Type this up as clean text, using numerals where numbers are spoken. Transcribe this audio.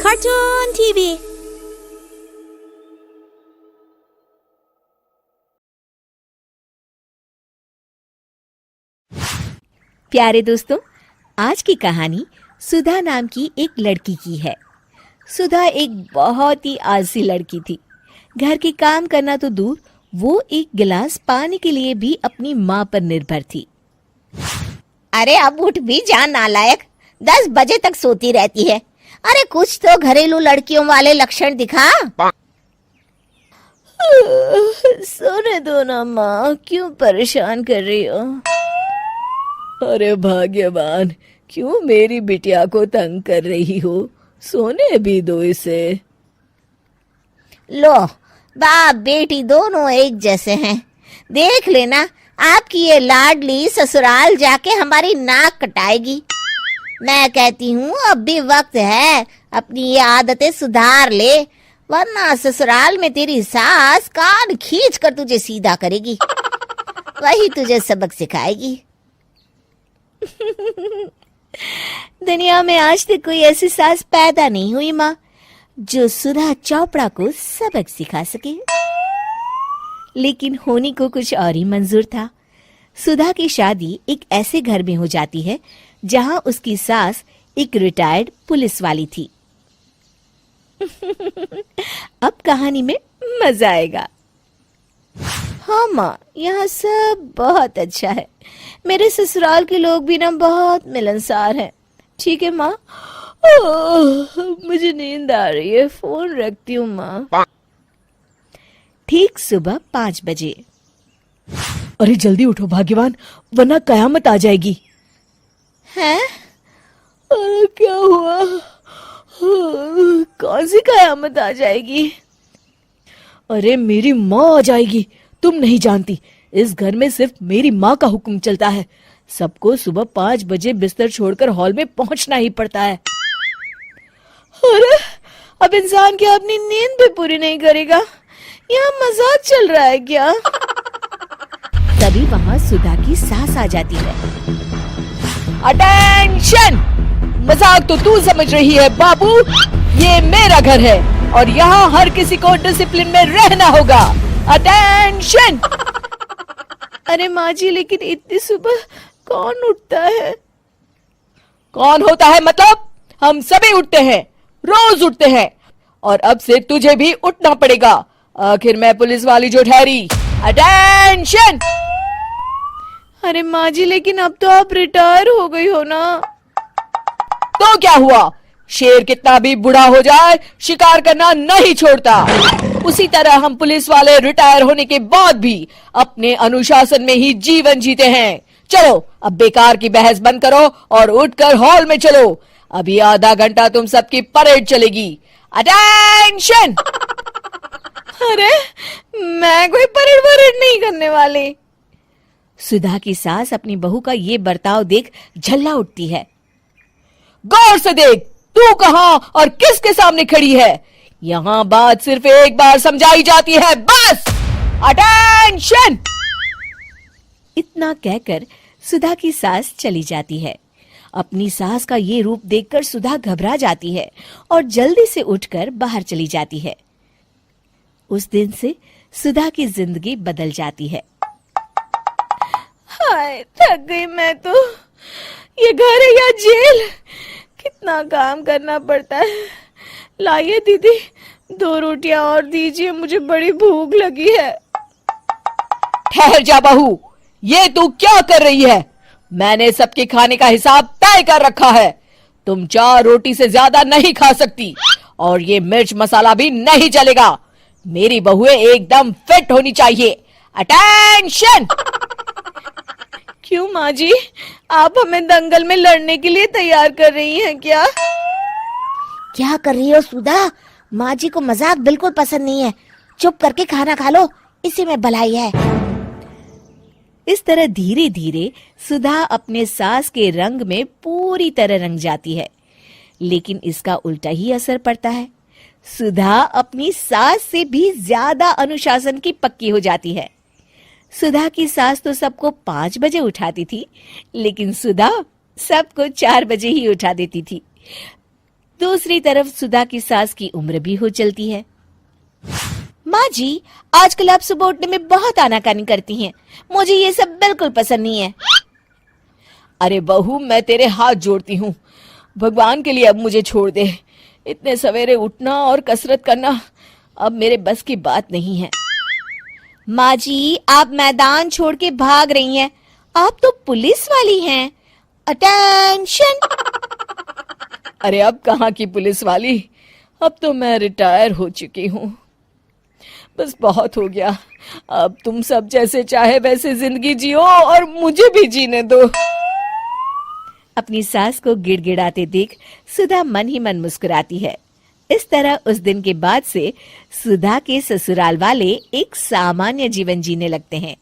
Cartoon TV। प्यारे दोस्तों, आज की कहानी सुधा नाम की एक लड़की की है। सुधा एक बहुत ही आलसी लड़की थी। घर के काम करना तो दूर, वो एक गिलास पानी के लिए भी अपनी माँ पर निर्भर थी। अरे अब उठ भी जा नालायक, 10 बजे तक सोती रहती है। अरे कुछ तो घरेलू लड़कियों वाले लक्षण दिखा। सोने दो ना माँ, क्यों परेशान कर रही हो? अरे भाग्यवान, क्यों मेरी बिटिया को तंग कर रही हो? सोने भी दो इसे। लो, बाप बेटी दोनों एक जैसे हैं। देख लेना, आपकी ये लाडली ससुराल जाके हमारी नाक कटाएगी। मैं कहती हूँ अब भी वक्त है, अपनी ये आदतें सुधार ले, वरना ससुराल में तेरी सास कान खींच कर तुझे सीधा करेगी। वही तुझे सबक सिखाएगी। दुनिया में आज तक कोई ऐसी सास पैदा नहीं हुई माँ, जो सुधा चोपड़ा को सबक सिखा सके। लेकिन होनी को कुछ और ही मंजूर था। सुधा की शादी एक ऐसे घर में हो जाती है जहां उसकी सास एक रिटायर्ड पुलिस वाली थी। अब कहानी में मजा आएगा। हाँ माँ, यहाँ सब बहुत अच्छा है। मेरे ससुराल के लोग भी ना बहुत मिलनसार हैं। ठीक है माँ, मुझे नींद आ रही है, फोन रखती हूँ माँ। ठीक सुबह 5 बजे। अरे जल्दी उठो भाग्यवान, वरना कयामत आ जाएगी। हैं? अरे क्या हुआ? कौन सी कयामत आ जाएगी? अरे मेरी माँ आ जाएगी। तुम नहीं जानती, इस घर में सिर्फ मेरी माँ का हुक्म चलता है। सबको सुबह 5 बजे बिस्तर छोड़कर हॉल में पहुंचना ही पड़ता है। अरे अब इंसान क्या अपनी नींद भी पूरी नहीं करेगा? यहाँ मजाक चल रहा है क्या? तभी वहाँ सुधा की सास आ जाती है। अटेंशन! मजाक तो तू समझ रही है बाबू, ये मेरा घर है और यहाँ हर किसी को डिसिप्लिन में रहना होगा। अटेंशन! अरे माँ जी, लेकिन इतनी सुबह कौन उठता है? कौन होता है मतलब? हम सभी उठते हैं, रोज उठते हैं, और अब से तुझे भी उठना पड़ेगा। आखिर मैं पुलिस वाली जो ठहरी। अटेंशन! अरे माँ जी, लेकिन अब तो आप रिटायर हो गई हो ना। तो क्या हुआ? शेर कितना भी बूढ़ा हो जाए, शिकार करना नहीं छोड़ता। उसी तरह हम पुलिस वाले रिटायर होने के बाद भी अपने अनुशासन में ही जीवन जीते हैं। चलो अब बेकार की बहस बंद करो और उठकर हॉल में चलो। अभी आधा घंटा तुम सबकी परेड चलेगी। अटेंशन! अरे मैं कोई परेड वरेड नहीं करने वाली। सुधा की सास अपनी बहू का ये बर्ताव देख झल्ला उठती है। गौर से देख, तू कहां और किसके सामने खड़ी है? यहाँ बात सिर्फ एक बार समझाई जाती है, बस। अटेंशन! इतना कहकर सुधा की सास चली जाती है। अपनी सास का ये रूप देखकर सुधा घबरा जाती है और जल्दी से उठकर बाहर चली जाती है। उस दिन से सुधा की जिंदगी बदल जाती है। हाय, थक गई मैं तो। ये घर है या जेल? कितना काम करना पड़ता है। लाइए दीदी, 2 रोटियां और दीजिए, मुझे बड़ी भूख लगी है। ठहर जा बहू, ये तू क्या कर रही है? मैंने सबके खाने का हिसाब तय कर रखा है। तुम 4 रोटी से ज्यादा नहीं खा सकती और ये मिर्च मसाला भी नहीं चलेगा। मेरी बहुएं एकदम फिट होनी चाहिए। अटेंशन! क्यों माँ जी, आप हमें दंगल में लड़ने के लिए तैयार कर रही हैं क्या? क्या कर रही हो सुधा? माँ जी को मजाक बिल्कुल पसंद नहीं है। चुप करके खाना खा लो, इसी में भलाई है। इस तरह धीरे धीरे सुधा अपने सास के रंग में पूरी तरह रंग जाती है, लेकिन इसका उल्टा ही असर पड़ता है। सुधा अपनी सास से भी ज्यादा अनुशासन की पक्की हो जाती है। सुधा की सास तो सबको 5 बजे उठाती थी, लेकिन सुधा सबको 4 बजे ही उठा देती थी। दूसरी तरफ सुधा की सास की उम्र भी हो चलती है। माँ जी, आजकल आप सुबह उठने में बहुत आनाकानी करती हैं। मुझे ये सब बिल्कुल पसंद नहीं है। अरे बहू, मैं तेरे हाथ जोड़ती हूँ, भगवान के लिए अब मुझे छोड़ दे। इतने सवेरे उठना और कसरत करना अब मेरे बस की बात नहीं है। माँ जी, आप मैदान छोड़ के भाग रही हैं। आप तो पुलिस वाली हैं। अटेंशन! अरे अब कहाँ की पुलिस वाली, अब तो मैं रिटायर हो चुकी हूँ। बस बहुत हो गया, अब तुम सब जैसे चाहे वैसे जिंदगी जियो और मुझे भी जीने दो। अपनी सास को गिड़गिड़ाते देख सुधा मन ही मन मुस्कुराती है। इस तरह उस दिन के बाद से सुधा के ससुराल वाले एक सामान्य जीवन जीने लगते हैं।